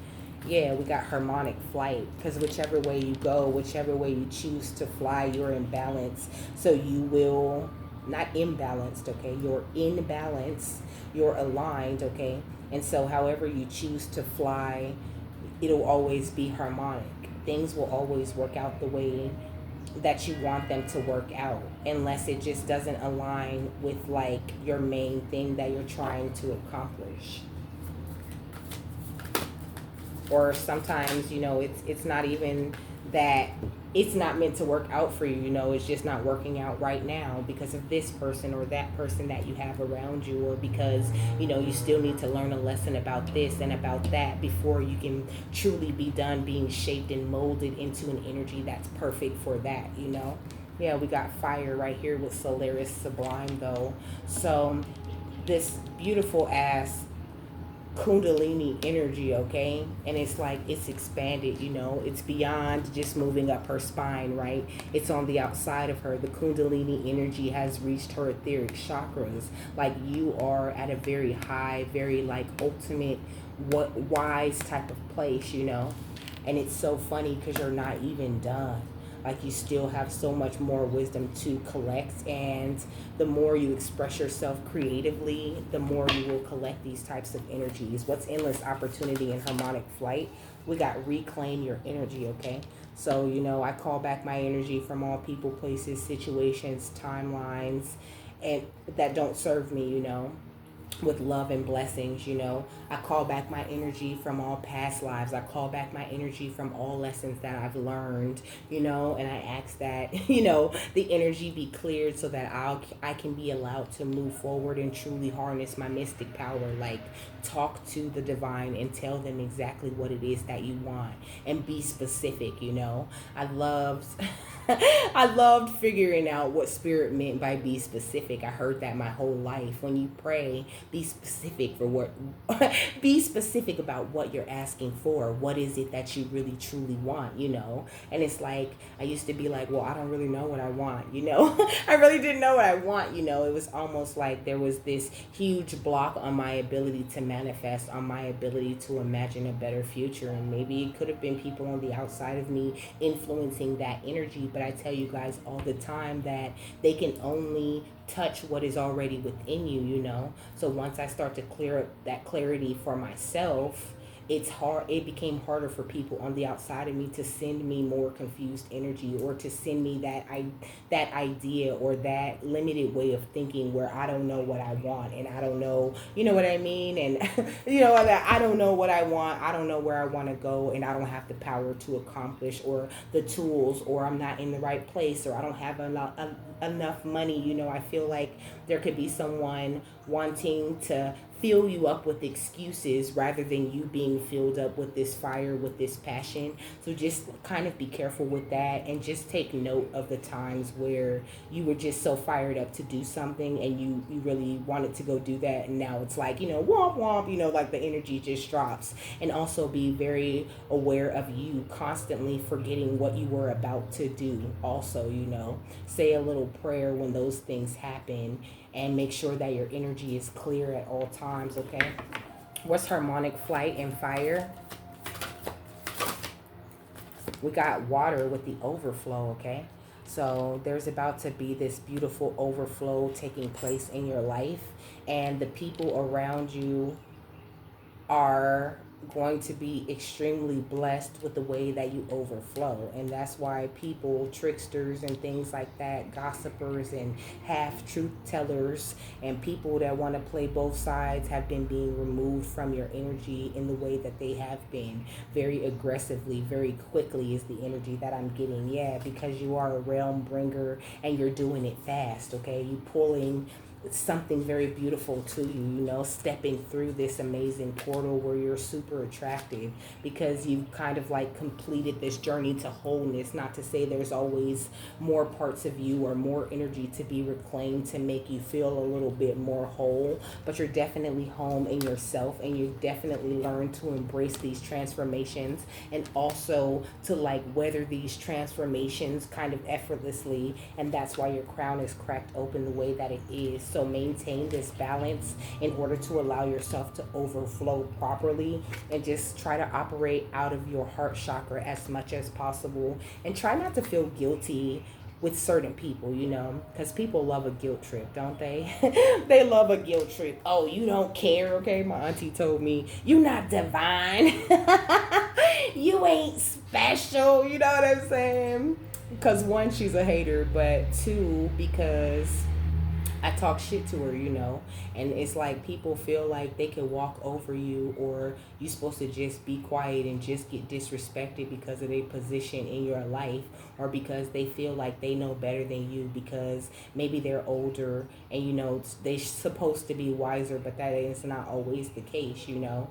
Yeah, we got harmonic flight, because whichever way you go, whichever way you choose to fly, you're in balance. So you will, not imbalanced, okay? You're in balance. You're aligned, okay? And so however you choose to fly, it'll always be harmonic. Things will always work out the way that you want them to work out, unless it just doesn't align with like your main thing that you're trying to accomplish. Or sometimes, you know, it's not even that it's not meant to work out for you, you know, it's just not working out right now because of this person or that person that you have around you, or because, you know, you still need to learn a lesson about this and about that before you can truly be done being shaped and molded into an energy that's perfect for that, you know. Yeah, we got fire right here with Solaris Sublime though. So this beautiful ass Kundalini energy, okay? And it's like, it's expanded, you know, it's beyond just moving up her spine, right? It's on the outside of her. The Kundalini energy has reached her etheric chakras. Like, you are at a very high, very like ultimate, wise type of place, you know? And it's so funny because you're not even done. Like, you still have so much more wisdom to collect, and the more you express yourself creatively, the more you will collect these types of energies. What's endless opportunity and harmonic flight? We got reclaim your energy, okay? So, you know, I call back my energy from all people, places, situations, timelines, and that don't serve me, you know. with love and blessings. You know, I call back my energy from all past lives. I call back my energy from all lessons that I've learned, you know, and I ask that, you know, the energy be cleared so that I can be allowed to move forward and truly harness my mystic power. Like, talk to the divine and tell them exactly what it is that you want, and be specific, you know. I loved I loved figuring out what spirit meant by be specific. I heard that my whole life. When you pray, be specific for what be specific about what you're asking for. What is it that you really truly want, you know? And it's like, I used to be like, well, I don't really know what I want, you know? I really didn't know what I want, you know? It was almost like there was this huge block on my ability to manifest, on my ability to imagine a better future. And maybe it could have been people on the outside of me influencing that energy. But I tell you guys all the time that they can only touch what is already within you, you know. So once I start to clear up that clarity for myself, it became harder for people on the outside of me to send me more confused energy, or to send me that idea or that limited way of thinking where I don't know what I want, and I don't know, you know what I mean? And you know, that I don't know what I want, I don't know where I want to go, and I don't have the power to accomplish, or the tools, or I'm not in the right place, or I don't have enough money. You know, I feel like there could be someone wanting to fill you up with excuses rather than you being filled up with this fire, with this passion. So just kind of be careful with that, and just take note of the times where you were just so fired up to do something, and you really wanted to go do that, and now it's like, you know, womp womp, you know, like the energy just drops. And also be very aware of you constantly forgetting what you were about to do. Also, you know, say a little prayer when those things happen, and make sure that your energy is clear at all times, okay? What's harmonic flight and fire? We got water with the overflow, okay? So there's about to be this beautiful overflow taking place in your life, and the people around you are going to be extremely blessed with the way that you overflow. And that's why people, tricksters and things like that, gossipers and half truth tellers, and people that want to play both sides, have been being removed from your energy in the way that they have been, very aggressively, very quickly, is the energy that I'm getting. Yeah, because you are a realm bringer, and you're doing it fast, okay? You pulling something very beautiful to you, you know, stepping through this amazing portal where you're super attractive, because you've kind of like completed this journey to wholeness. Not to say there's always more parts of you or more energy to be reclaimed to make you feel a little bit more whole, but you're definitely home in yourself, and you've definitely learned to embrace these transformations, and also to like weather these transformations kind of effortlessly. And that's why your crown is cracked open the way that it is. So maintain this balance in order to allow yourself to overflow properly, and just try to operate out of your heart chakra as much as possible, and try not to feel guilty with certain people, you know, because people love a guilt trip, don't they? They love a guilt trip. Oh, you don't care, okay? My auntie told me, you not divine. You ain't special, you know what I'm saying? Because one, she's a hater, but two, because I talk shit to her, you know, and it's like people feel like they can walk over you, or you're supposed to just be quiet and just get disrespected because of their position in your life, or because they feel like they know better than you, because maybe they're older, and you know they're supposed to be wiser, but that is not always the case, you know.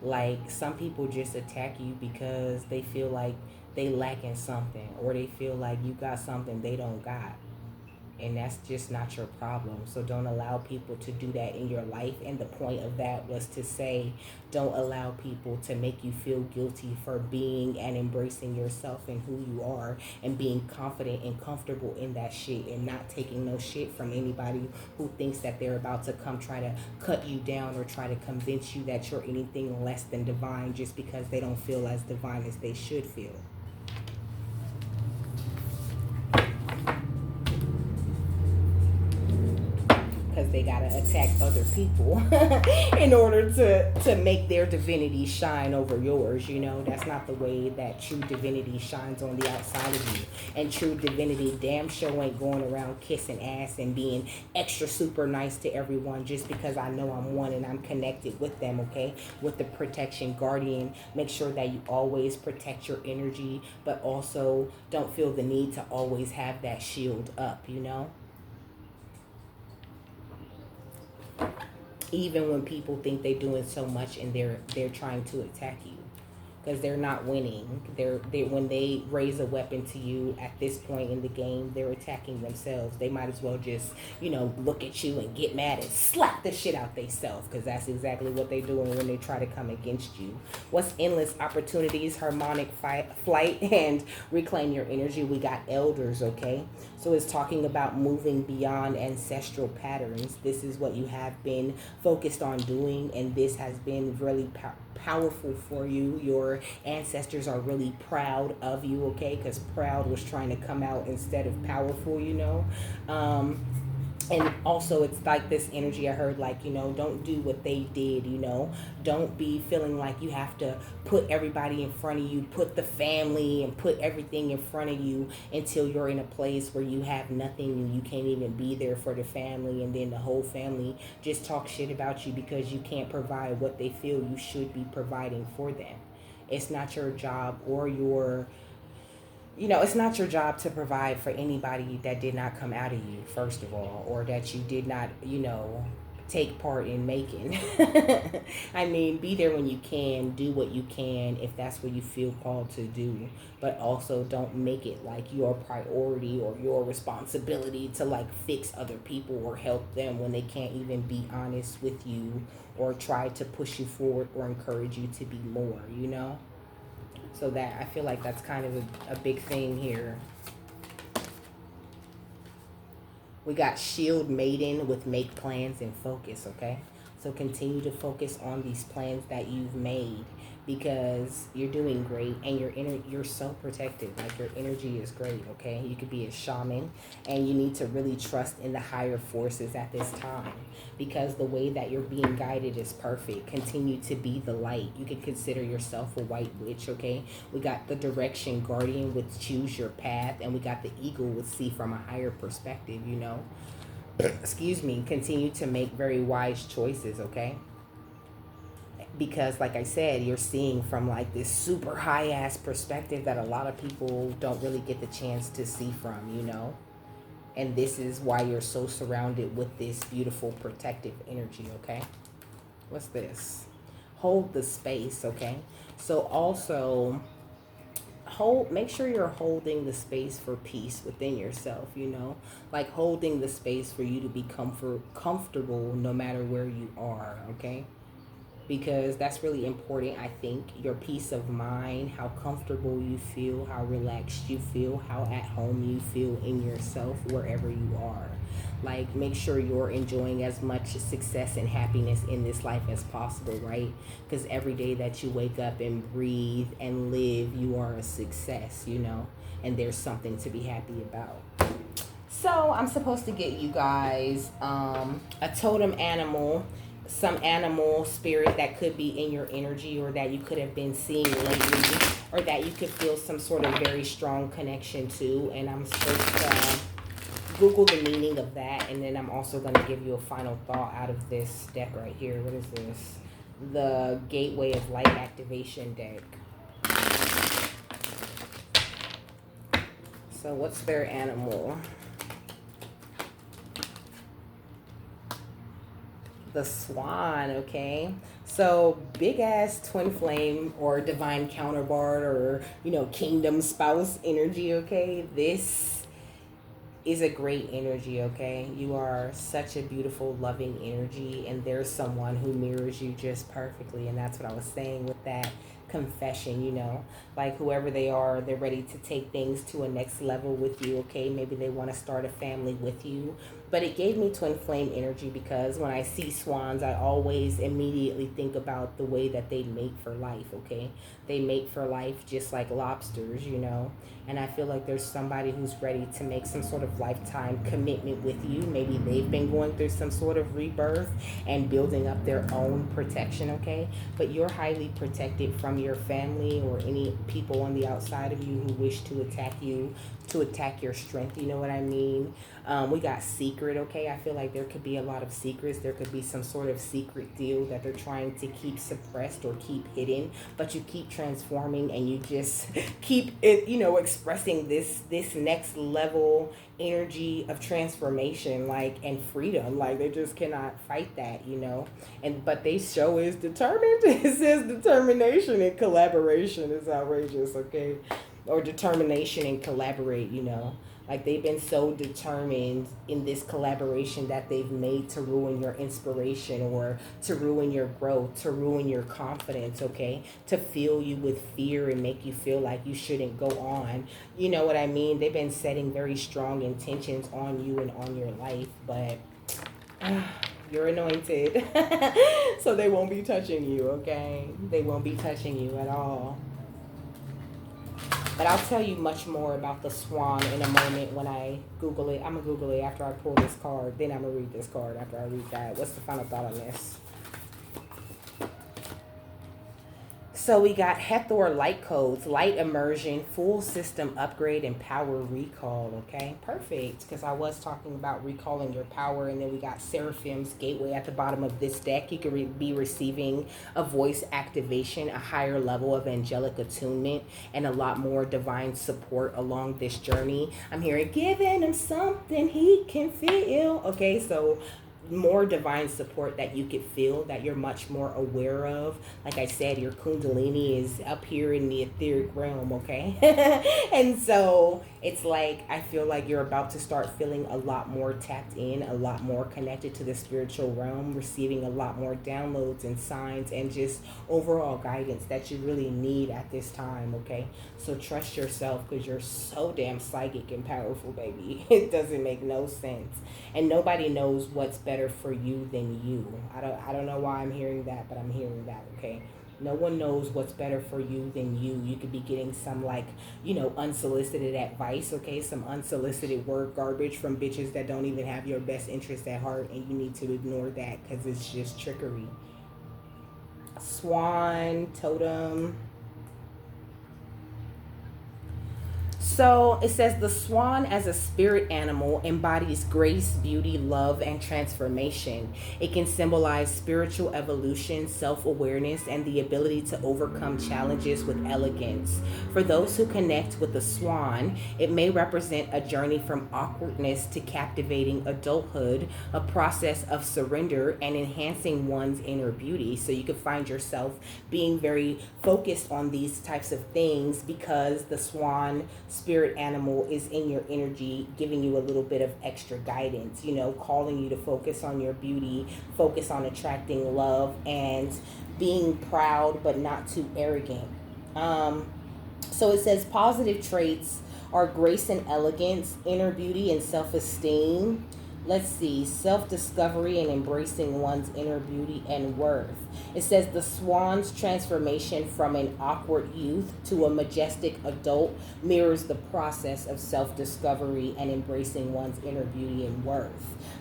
Like, some people just attack you because they feel like they lack in something, or they feel like you got something they don't got, and that's just not your problem. So don't allow people to do that in your life. And the point of that was to say, don't allow people to make you feel guilty for being and embracing yourself and who you are, and being confident and comfortable in that shit, and not taking no shit from anybody who thinks that they're about to come try to cut you down, or try to convince you that you're anything less than divine, just because they don't feel as divine as they should feel. Because they gotta to attack other people in order to make their divinity shine over yours. You know, that's not the way that true divinity shines on the outside of you. And true divinity damn sure ain't going around kissing ass and being extra super nice to everyone just because I know I'm one and I'm connected with them, okay? With the protection guardian, make sure that you always protect your energy, but also don't feel the need to always have that shield up, you know? Even when people think they're doing so much and they're trying to attack you, because they're not winning. They when they raise a weapon to you at this point in the game, they're attacking themselves. They might as well just, look at you and get mad and slap the shit out themselves, because that's exactly what they're doing when they try to come against you. What's endless opportunities, harmonic flight, and reclaim your energy? We got elders, okay? So it's talking about moving beyond ancestral patterns. This is what you have been focused on doing, and this has been really powerful for you. Your ancestors are really proud of you, okay? Because proud was trying to come out instead of powerful, and also it's like this energy I heard, like, don't do what they did, don't be feeling like you have to put everybody in front of you, put the family and put everything in front of you until you're in a place where you have nothing and you can't even be there for the family, and then the whole family just talk shit about you because you can't provide what they feel you should be providing for them. It's not your job or it's not your job to provide for anybody that did not come out of you, first of all, or that you did not, take part in making. I mean, be there when you can, do what you can if that's what you feel called to do, but also don't make it like your priority or your responsibility to like fix other people or help them when they can't even be honest with you or try to push you forward or encourage you to be more, So that, I feel like that's kind of a big thing here. We got shield maiden with make plans and focus, okay? So continue to focus on these plans that you've made, because you're doing great and you're so protected. Like, your energy is great, okay? You could be a shaman, and you need to really trust in the higher forces at this time, because the way that you're being guided is perfect. Continue to be the light. You can consider yourself a white witch, okay? We got the direction guardian with choose your path, and we got the eagle with see from a higher perspective, Excuse me. Continue to make very wise choices, okay? Because like I said, you're seeing from like this super high ass perspective that a lot of people don't really get the chance to see from, and this is why you're so surrounded with this beautiful protective energy, okay? What's this? Hold the space, okay? So also make sure you're holding the space for peace within yourself, like holding the space for you to be comfortable no matter where you are, okay? Because that's really important. I think your peace of mind, how comfortable you feel, how relaxed you feel, how at home you feel in yourself wherever you are. Like, make sure you're enjoying as much success and happiness in this life as possible, right? Because every day that you wake up and breathe and live, you are a success, and there's something to be happy about. So I'm supposed to get you guys a totem animal, some animal spirit that could be in your energy or that you could have been seeing lately, or that you could feel some sort of very strong connection to. And I'm supposed to Google the meaning of that, and then I'm also going to give you a final thought out of this deck right here. What is this? The Gateway of Light Activation deck. So what's their animal? The swan, okay? So big ass twin flame or divine counterpart or, kingdom spouse energy, okay? This is a great energy, okay? You are such a beautiful, loving energy, and there's someone who mirrors you just perfectly. And that's what I was saying with that confession, like whoever they are, they're ready to take things to a next level with you, okay? Maybe they want to start a family with you. But it gave me twin flame energy because when I see swans, I always immediately think about the way that they mate for life, okay? They mate for life just like lobsters, you know? And I feel like there's somebody who's ready to make some sort of lifetime commitment with you. Maybe they've been going through some sort of rebirth and building up their own protection, okay? But you're highly protected from your family or any people on the outside of you who wish to attack you, to attack your strength, you know what I mean? We got secret, okay? I feel like there could be a lot of secrets. There could be some sort of secret deal that they're trying to keep suppressed or keep hidden, but you keep transforming and you just keep it, you know, expressing this next level energy of transformation, like, and freedom. Like, they just cannot fight that, you know? And but they show is determined. It says determination and collaboration is outrageous, okay? Or determination and collaborate, you know? Like, they've been so determined in this collaboration that they've made to ruin your inspiration or to ruin your growth, to ruin your confidence, okay? To fill you with fear and make you feel like you shouldn't go on. You know what I mean? They've been setting very strong intentions on you and on your life, but you're anointed. So they won't be touching you, okay? They won't be touching you at all. But I'll tell you much more about the swan in a moment when I Google it. I'm going to Google it after I pull this card. Then I'm going to read this card after I read that. What's the final thought on this? So we got Hathor light codes, light immersion, full system upgrade, and power recall, okay? Perfect, because I was talking about recalling your power, and then we got Seraphim's gateway at the bottom of this deck. You could be receiving a voice activation, a higher level of angelic attunement, and a lot more divine support along this journey. I'm hearing giving him something he can feel, okay? So more divine support that you could feel, that you're much more aware of. Like I said, your kundalini is up here in the etheric realm, okay? And so it's like, I feel like you're about to start feeling a lot more tapped in, a lot more connected to the spiritual realm, receiving a lot more downloads and signs and just overall guidance that you really need at this time, okay? So trust yourself, because you're so damn psychic and powerful, baby. It doesn't make no sense. And nobody knows what's better for you than you. I don't know why I'm hearing that, but I'm hearing that, okay? No one knows what's better for you than you. You could be getting some, like, you know, unsolicited advice, okay? Some unsolicited word garbage from bitches that don't even have your best interest at heart, and you need to ignore that because it's just trickery. Swan, totem. So it says the swan as a spirit animal embodies grace, beauty, love, and transformation. It can symbolize spiritual evolution, self-awareness, and the ability to overcome challenges with elegance. For those who connect with the swan, it may represent a journey from awkwardness to captivating adulthood, a process of surrender and enhancing one's inner beauty. So you could find yourself being very focused on these types of things because the swan spirit animal is in your energy, giving you a little bit of extra guidance, you know, calling you to focus on your beauty, focus on attracting love, and being proud but not too arrogant. So it says positive traits are grace and elegance, inner beauty and self-esteem. Let's see, self-discovery and embracing one's inner beauty and worth. It says the swan's transformation from an awkward youth to a majestic adult mirrors the process of self-discovery and embracing one's inner beauty and worth.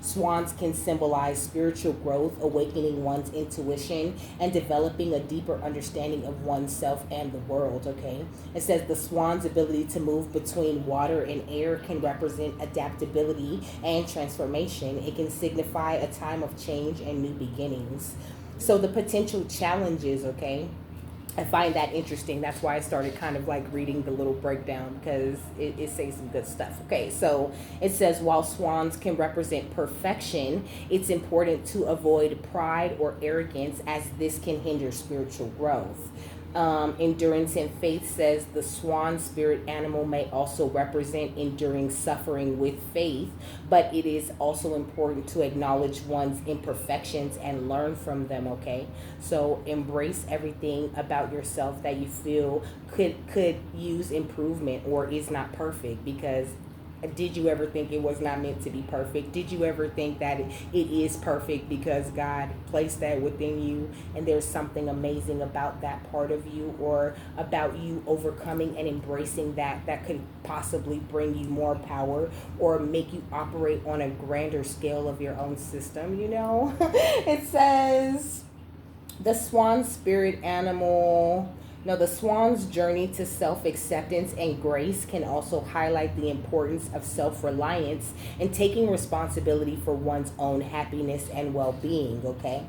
Swans can symbolize spiritual growth, awakening one's intuition, and developing a deeper understanding of oneself and the world, okay? It says the swan's ability to move between water and air can represent adaptability and transformation. It can signify a time of change and new beginnings. So the potential challenges, okay? I find that interesting. That's why I started kind of like reading the little breakdown, because it says some good stuff. Okay, so it says while swans can represent perfection, it's important to avoid pride or arrogance, as this can hinder spiritual growth. Endurance and faith says the swan spirit animal may also represent enduring suffering with faith, but it is also important to acknowledge one's imperfections and learn from them, okay? So embrace everything about yourself that you feel could use improvement or is not perfect, because Did you ever think it was not meant to be perfect? Did you ever think that it is perfect because God placed that within you and there's something amazing about that part of you, or about you overcoming and embracing that could possibly bring you more power or make you operate on a grander scale of your own system, you know? It says the swan spirit animal. Now, the swan's journey to self acceptance and grace can also highlight the importance of self reliance and taking responsibility for one's own happiness and well being. Okay,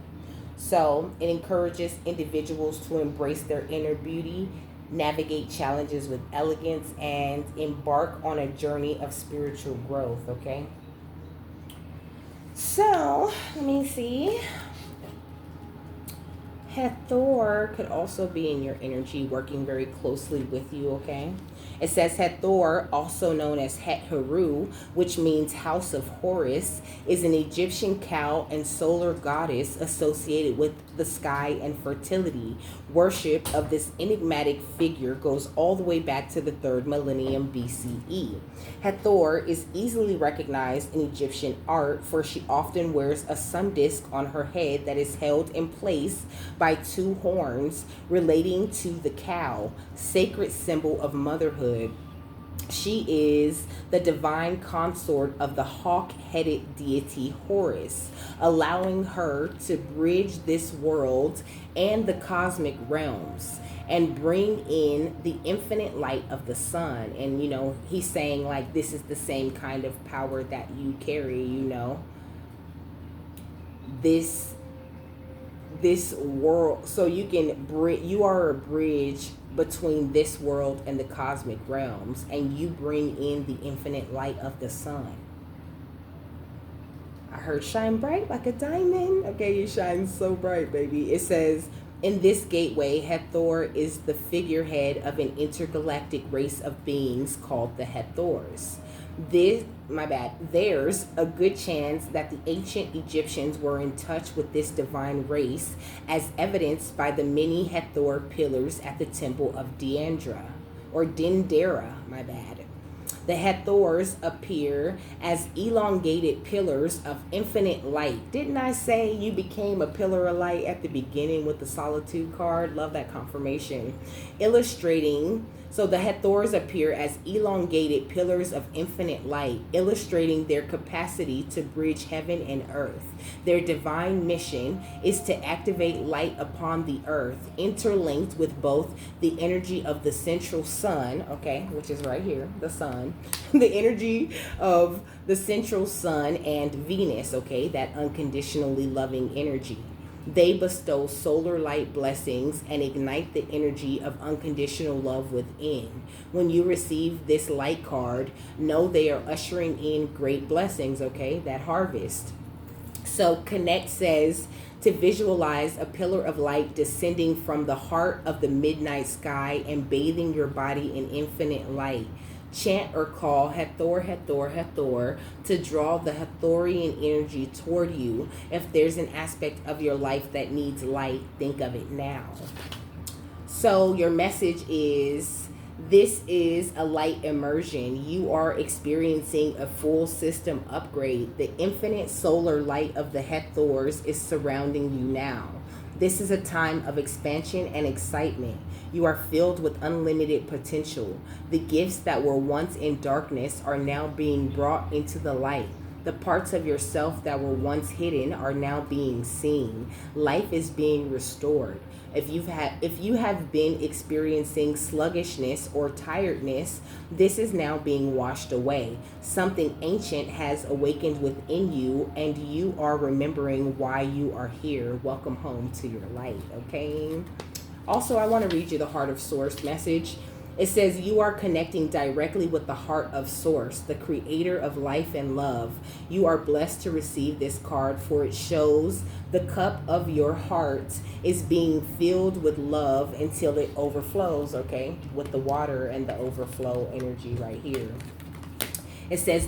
so it encourages individuals to embrace their inner beauty, navigate challenges with elegance, and embark on a journey of spiritual growth. Okay, so let me see. Hathor could also be in your energy, working very closely with you, okay? It says Hathor, also known as Het-Heru, which means house of Horus, is an Egyptian cow and solar goddess associated with the sky and fertility. Worship of this enigmatic figure goes all the way back to the 3rd millennium BCE. Hathor is easily recognized in Egyptian art, for she often wears a sun disk on her head that is held in place by 2 horns, relating to the cow, sacred symbol of motherhood. She is the divine consort of the hawk-headed deity Horus, allowing her to bridge this world and the cosmic realms and bring in the infinite light of the sun. And, you know, he's saying, like, this is the same kind of power that you carry, you know. This world, so you are a bridge between this world and the cosmic realms, and you bring in the infinite light of the sun. I heard shine bright like a diamond. Okay, you shine so bright, baby. It says, in this gateway, Hathor is the figurehead of an intergalactic race of beings called the Hathors. There's a good chance that the ancient Egyptians were in touch with this divine race, as evidenced by the many Hathor pillars at the temple of Dendera. The Hathors appear as elongated pillars of infinite light. Didn't I say you became a pillar of light at the beginning with the Solitude card? Love that confirmation. So the Hathors appear as elongated pillars of infinite light, illustrating their capacity to bridge heaven and earth. Their divine mission is to activate light upon the earth, interlinked with both the energy of the central sun, okay, which is right here, the sun, the energy of the central sun and Venus, okay, that unconditionally loving energy. They bestow solar light blessings and ignite the energy of unconditional love within. When you receive this light card, know they are ushering in great blessings, okay? That harvest. So Connect says to visualize a pillar of light descending from the heart of the midnight sky and bathing your body in infinite light. Chant or call Hathor, Hathor, Hathor to draw the Hathorian energy toward you. If there's an aspect of your life that needs light, think of it now. So your message is, this is a light immersion. You are experiencing a full system upgrade. The infinite solar light of the Hathors is surrounding you now. This is a time of expansion and excitement. You are filled with unlimited potential. The gifts that were once in darkness are now being brought into the light. The parts of yourself that were once hidden are now being seen. Life is being restored. If you have been experiencing sluggishness or tiredness, this is now being washed away. Something ancient has awakened within you, and you are remembering why you are here. Welcome home to your light, okay? Also, I want to read you the Heart of Source message. It says, you are connecting directly with the heart of Source, the creator of life and love. You are blessed to receive this card, for it shows the cup of your heart is being filled with love until it overflows, okay? With the water and the overflow energy right here. It says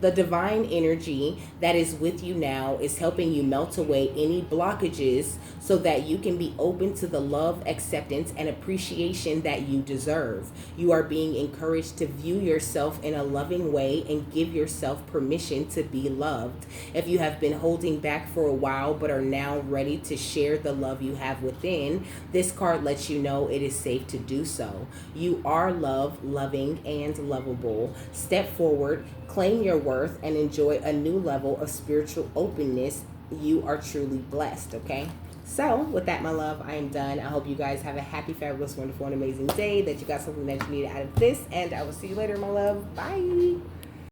the divine energy that is with you now is helping you melt away any blockages so that you can be open to the love, acceptance, and appreciation that you deserve. You are being encouraged to view yourself in a loving way and give yourself permission to be loved. If you have been holding back for a while but are now ready to share the love you have within, this card lets you know it is safe to do so. You are loved, loving, and lovable. Step forward, claim your worth, and enjoy a new level of spiritual openness. You are truly blessed, okay? So, with that, my love, I am done. I hope you guys have a happy, fabulous, wonderful, and amazing day, that you got something that you needed out of this, and I will see you later, my love. Bye.